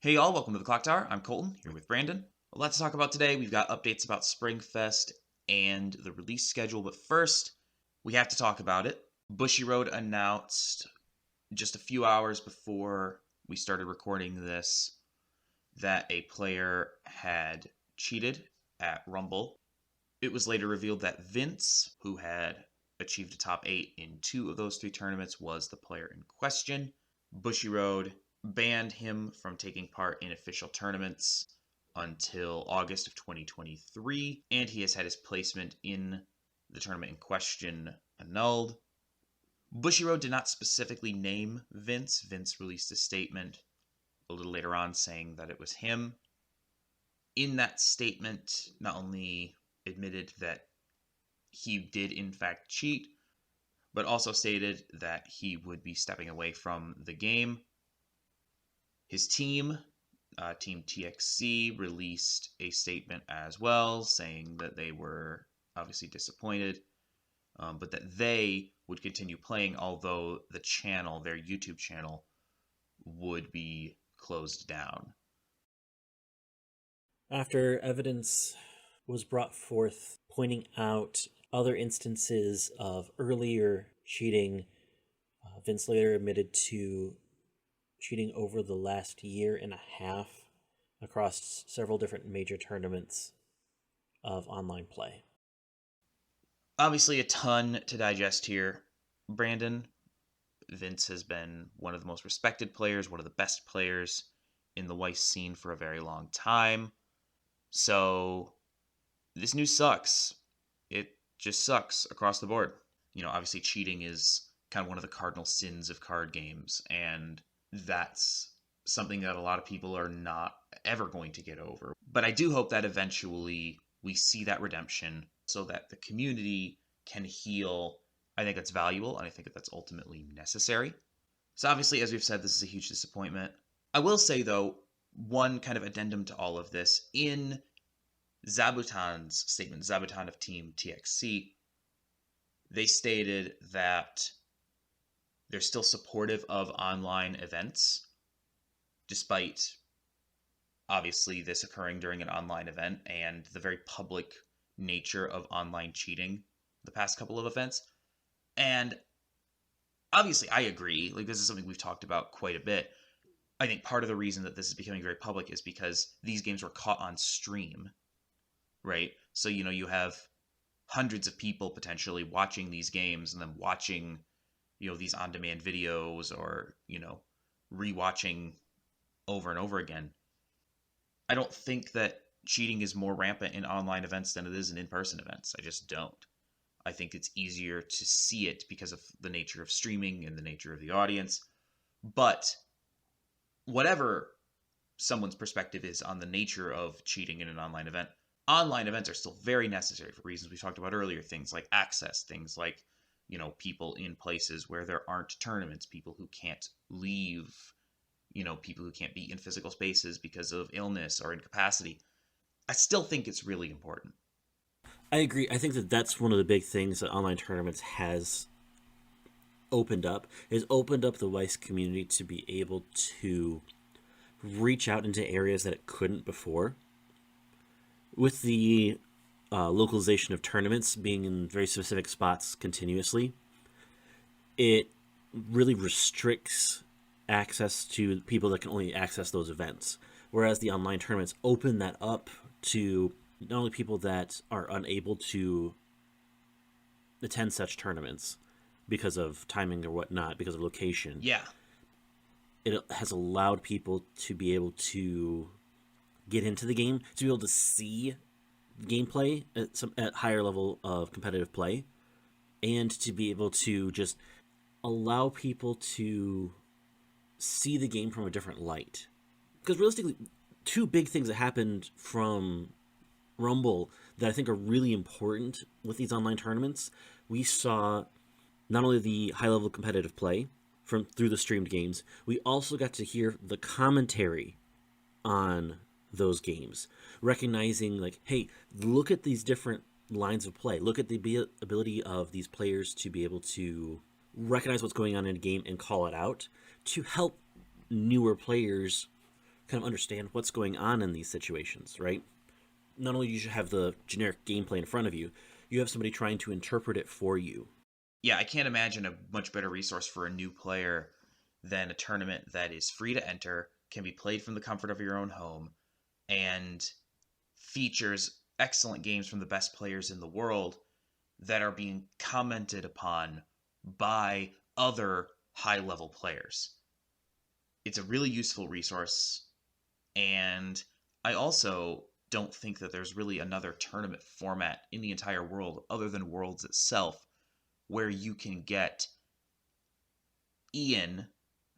Hey y'all, welcome to the Clock Tower. I'm Colton, here with Brandon. A lot to talk about today. We've got updates about Springfest and the release schedule, but first, we have to talk about it. Bushiroad announced just a few hours before we started recording this that a player had cheated at Rumble. It was later revealed that Vince, who had achieved a top 8 in 2 of those 3 tournaments, was the player in question. Bushiroad banned him from taking part in official tournaments until August of 2023, and he has had his placement in the tournament in question annulled. Bushiroad did not specifically name Vince. Vince released a statement a little later on saying that it was him. In that statement, not only admitted that he did in fact cheat, but also stated that he would be stepping away from the game. His team, Team TXC, released a statement as well, saying that they were obviously disappointed, but that they would continue playing, although the channel, their YouTube channel, would be closed down. After evidence was brought forth pointing out other instances of earlier cheating, Vince later admitted to cheating over the last year and a half across several different major tournaments of online play. Obviously, a ton to digest here. Brandon, Vince has been one of the most respected players, one of the best players in the Weiss scene for a very long time. So this news sucks. It just sucks across the board. Obviously cheating is kind of one of the cardinal sins of card games, and that's something that a lot of people are not ever going to get over. But I do hope that eventually we see that redemption so that the community can heal. I think that's valuable, and I think that that's ultimately necessary. So obviously, as we've said, this is a huge disappointment. I will say, though, one kind of addendum to all of this, in Zabutan's statement, Zabutan of Team TXC, they stated that they're still supportive of online events, despite obviously this occurring during an online event and the very public nature of online cheating the past couple of events. And obviously I agree, this is something we've talked about quite a bit. I think part of the reason that this is becoming very public is because these games were caught on stream, right? So, you have hundreds of people potentially watching these games and then watching, these on-demand videos or, rewatching over and over again. I don't think that cheating is more rampant in online events than it is in in-person events. I just don't. I think it's easier to see it because of the nature of streaming and the nature of the audience. But whatever someone's perspective is on the nature of cheating in an online events are still very necessary for reasons we talked about earlier. Things like access, things like, people in places where there aren't tournaments, people who can't leave, people who can't be in physical spaces because of illness or incapacity. I still think it's really important. I agree. I think that that's one of the big things that online tournaments has opened up, is opened up the Weiss community to be able to reach out into areas that it couldn't before. With the localization of tournaments being in very specific spots continuously, it really restricts access to people that can only access those events. Whereas the online tournaments open that up to not only people that are unable to attend such tournaments because of timing or whatnot, because of location. Yeah. It has allowed people to be able to get into the game, to be able to see gameplay at higher level of competitive play, and to be able to just allow people to see the game from a different light. Because realistically, two big things that happened from Rumble that I think are really important with these online tournaments. We saw not only the high level competitive play through the streamed games, we also got to hear the commentary on those games, recognizing hey, look at these different lines of play. Look at the ability of these players to be able to recognize what's going on in a game and call it out, to help newer players kind of understand what's going on in these situations, right? Not only do you have the generic gameplay in front of you, you have somebody trying to interpret it for you. Yeah, I can't imagine a much better resource for a new player than a tournament that is free to enter, can be played from the comfort of your own home, and features excellent games from the best players in the world that are being commented upon by other high level players. It's a really useful resource, and I also don't think that there's really another tournament format in the entire world other than Worlds itself where you can get Ian,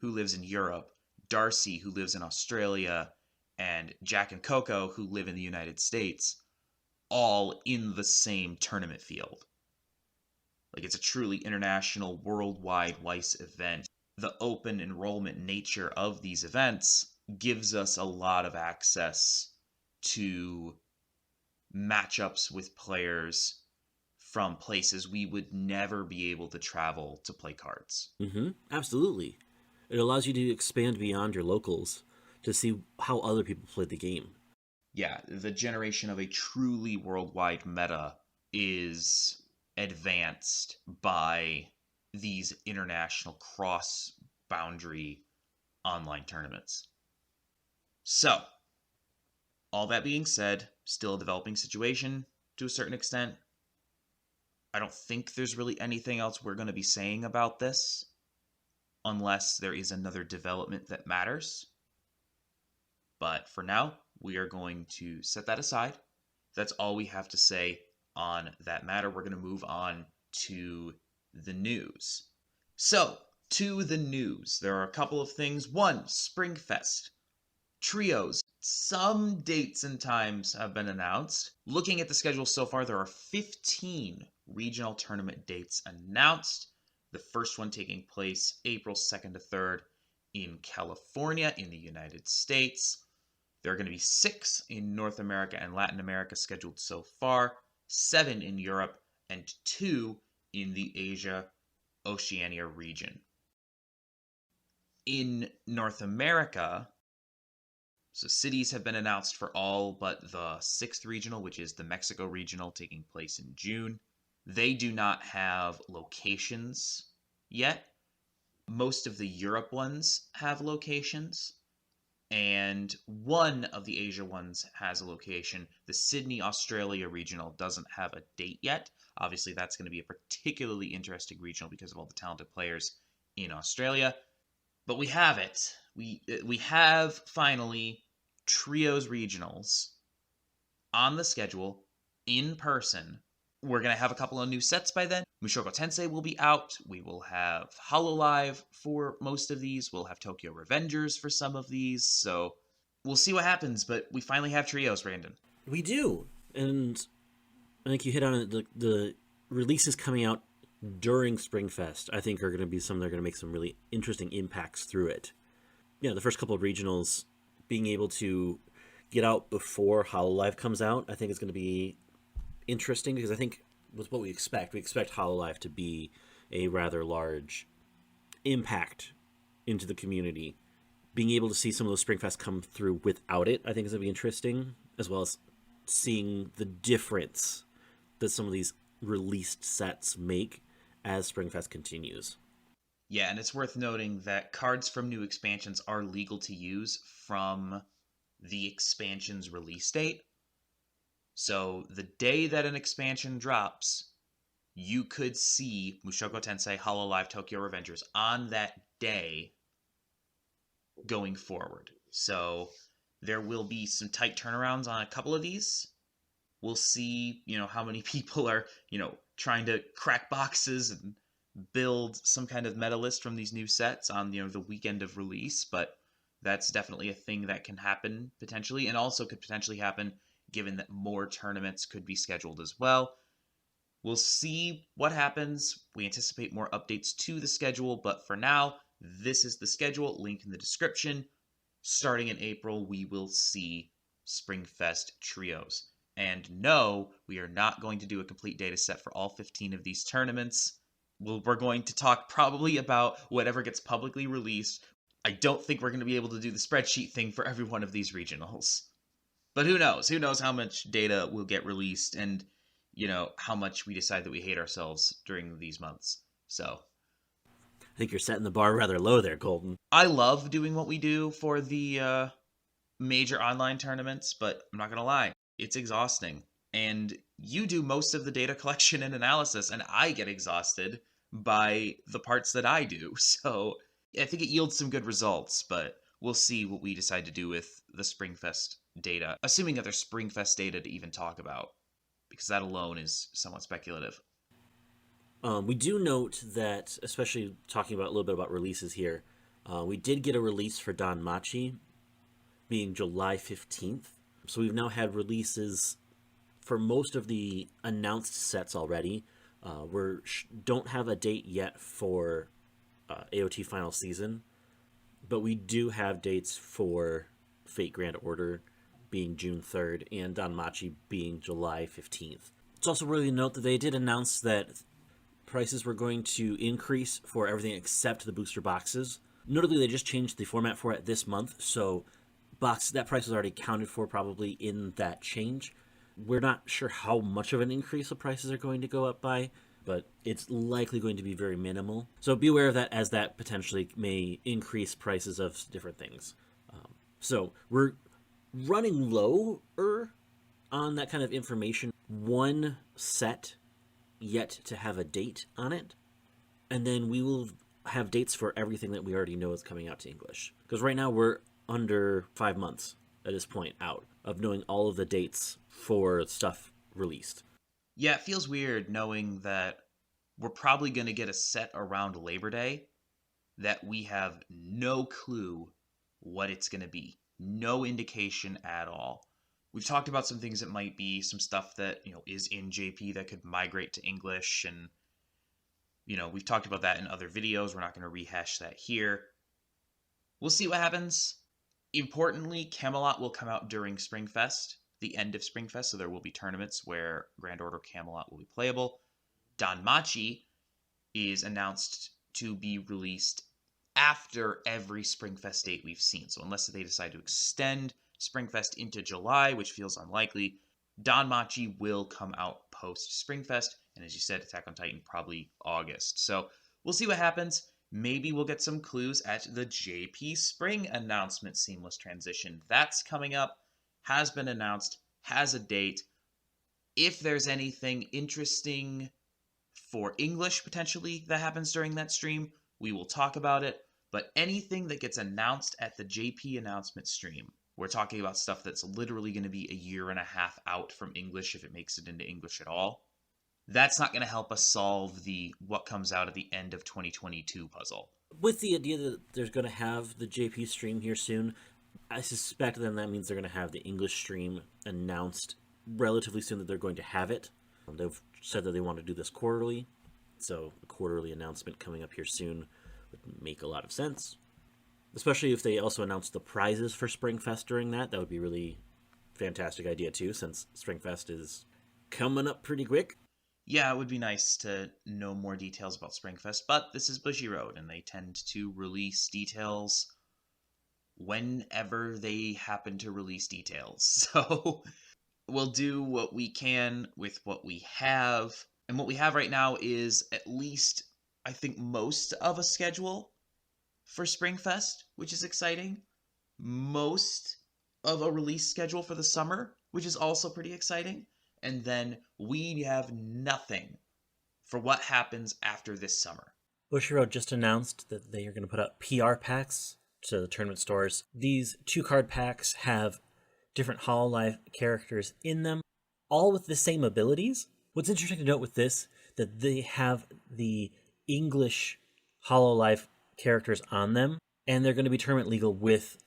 who lives in Europe, Darcy, who lives in Australia, and Jack and Coco, who live in the United States, all in the same tournament field. Like, it's a truly international, worldwide Weiss event. The open enrollment nature of these events gives us a lot of access to matchups with players from places we would never be able to travel to play cards. Absolutely. It allows you to expand beyond your locals to see how other people play the game. Yeah, the generation of a truly worldwide meta is advanced by these international cross-boundary online tournaments. So, all that being said, still a developing situation to a certain extent. I don't think there's really anything else we're going to be saying about this unless there is another development that matters. But for now, we are going to set that aside. That's all we have to say on that matter. We're going to move on to the news. So, to the news. There are a couple of things. One, Springfest. Trios. Some dates and times have been announced. Looking at the schedule so far, there are 15 regional tournament dates announced. The first one taking place April 2nd to 3rd in California in the United States. There are going to be 6 in North America and Latin America scheduled so far, 7 in Europe, and 2 in the Asia-Oceania region. In North America, so cities have been announced for all but the 6th regional, which is the Mexico regional, taking place in June. They do not have locations yet. Most of the Europe ones have locations, and one of the Asia ones has a location. The Sydney, Australia regional doesn't have a date yet. Obviously, that's going to be a particularly interesting regional because of all the talented players in Australia. But we have it. We have, finally, Trios Regionals on the schedule, in person. We're going to have a couple of new sets by then. Mushoku Tensei will be out. We will have Hololive for most of these. We'll have Tokyo Revengers for some of these. So we'll see what happens, but we finally have Trios, Brandon. We do. And I think you hit on it. The releases coming out during Springfest, I think, are going to be some that are going to make some really interesting impacts through it. Yeah, the first couple of regionals, being able to get out before Hololive comes out, I think is going to be interesting, because I think with what we expect Hololive to be a rather large impact into the community. Being able to see some of those Springfest come through without it, I think is going to be interesting, as well as seeing the difference that some of these released sets make as Springfest continues. Yeah, and it's worth noting that cards from new expansions are legal to use from the expansion's release date. So the day that an expansion drops, you could see Mushoku Tensei Hololive Tokyo Revengers on that day going forward. So there will be some tight turnarounds on a couple of these. We'll see, how many people are, trying to crack boxes and build some kind of meta list from these new sets on, the weekend of release. But that's definitely a thing that can happen potentially, and also could potentially happen given that more tournaments could be scheduled as well. We'll see what happens. We anticipate more updates to the schedule, but for now, this is the schedule, link in the description. Starting in April, we will see Springfest Trios. And no, we are not going to do a complete data set for all 15 of these tournaments. We're going to talk probably about whatever gets publicly released. I don't think we're going to be able to do the spreadsheet thing for every one of these regionals. But who knows? Who knows how much data will get released and, how much we decide that we hate ourselves during these months. So I think you're setting the bar rather low there, Colton. I love doing what we do for the major online tournaments, but I'm not going to lie, it's exhausting. And you do most of the data collection and analysis, and I get exhausted by the parts that I do. So I think it yields some good results, but we'll see what we decide to do with the Springfest data, assuming that there's Springfest data to even talk about, because that alone is somewhat speculative. We do note that, especially talking about a little bit about releases here, we did get a release for DanMachi being July 15th. So we've now had releases for most of the announced sets already. We don't have a date yet for AOT Final Season, but we do have dates for Fate Grand Order being June 3rd and DanMachi being July 15th. It's also worthy to note that they did announce that prices were going to increase for everything except the booster boxes. Notably, they just changed the format for it this month, so that price was already accounted for probably in that change. We're not sure how much of an increase the prices are going to go up by, but it's likely going to be very minimal. So be aware of that, as that potentially may increase prices of different things. So we're running lower on that kind of information. One set yet to have a date on it, and then we will have dates for everything that we already know is coming out to English. Because right now we're under 5 months at this point out of knowing all of the dates for stuff released. Yeah, it feels weird knowing that we're probably going to get a set around Labor Day that we have no clue what it's going to be. No indication at all. We've talked about some things that might be some stuff that, is in JP that could migrate to English. And, we've talked about that in other videos. We're not going to rehash that here. We'll see what happens. Importantly, Camelot will come out during Springfest, the end of Springfest. So there will be tournaments where Grand Order Camelot will be playable. DanMachi is announced to be released after every Springfest date we've seen. So unless they decide to extend Springfest into July, which feels unlikely, DanMachi will come out post Springfest. And as you said, Attack on Titan probably August. So we'll see what happens. Maybe we'll get some clues at the JP Spring announcement seamless transition. That's coming up, has been announced, has a date. If there's anything interesting for English potentially that happens during that stream, we will talk about it. But anything that gets announced at the JP announcement stream, we're talking about stuff that's literally going to be a year and a half out from English if it makes it into English at all. That's not going to help us solve the what comes out at the end of 2022 puzzle. With the idea that there's going to have the JP stream here soon, I suspect then that means they're going to have the English stream announced relatively soon that they're going to have it. They've said that they want to do this quarterly, so a quarterly announcement coming up here soon would make a lot of sense. Especially if they also announce the prizes for Springfest during that. That would be really fantastic idea too, since Springfest is coming up pretty quick. Yeah, it would be nice to know more details about Springfest, but this is Bushiroad, and they tend to release details whenever they happen to release details. So we'll do what we can with what we have. And what we have right now is at least, I think, most of a schedule for Springfest, which is exciting. Most of a release schedule for the summer, which is also pretty exciting. And then we have nothing for what happens after this summer. Bushiroad just announced that they are going to put out PR packs to the tournament stores. These 2-card packs have different Hololive characters in them, all with the same abilities. What's interesting to note with this, that they have the English Hololive characters on them, and they're going to be tournament legal with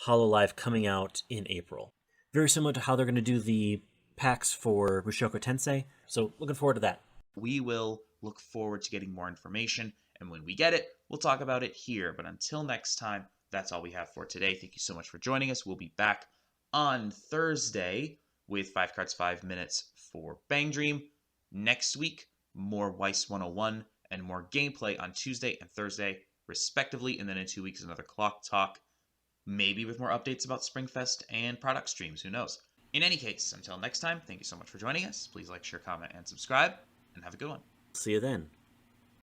Hololive coming out in April. Very similar to how they're going to do the packs for Mushoku Tensei, so looking forward to that. We will look forward to getting more information, and when we get it, we'll talk about it here. But until next time, that's all we have for today. Thank you so much for joining us. We'll be back on Thursday with 5 cards, 5 minutes for Bang Dream. Next week, more Weiss 101 and more gameplay on Tuesday and Thursday. respectively. And then in 2 weeks, another Clock Talk, maybe with more updates about Springfest and product streams. Who knows? In any case, until next time, thank you so much for joining us. Please like, share, comment, and subscribe, and have a good one. See you then.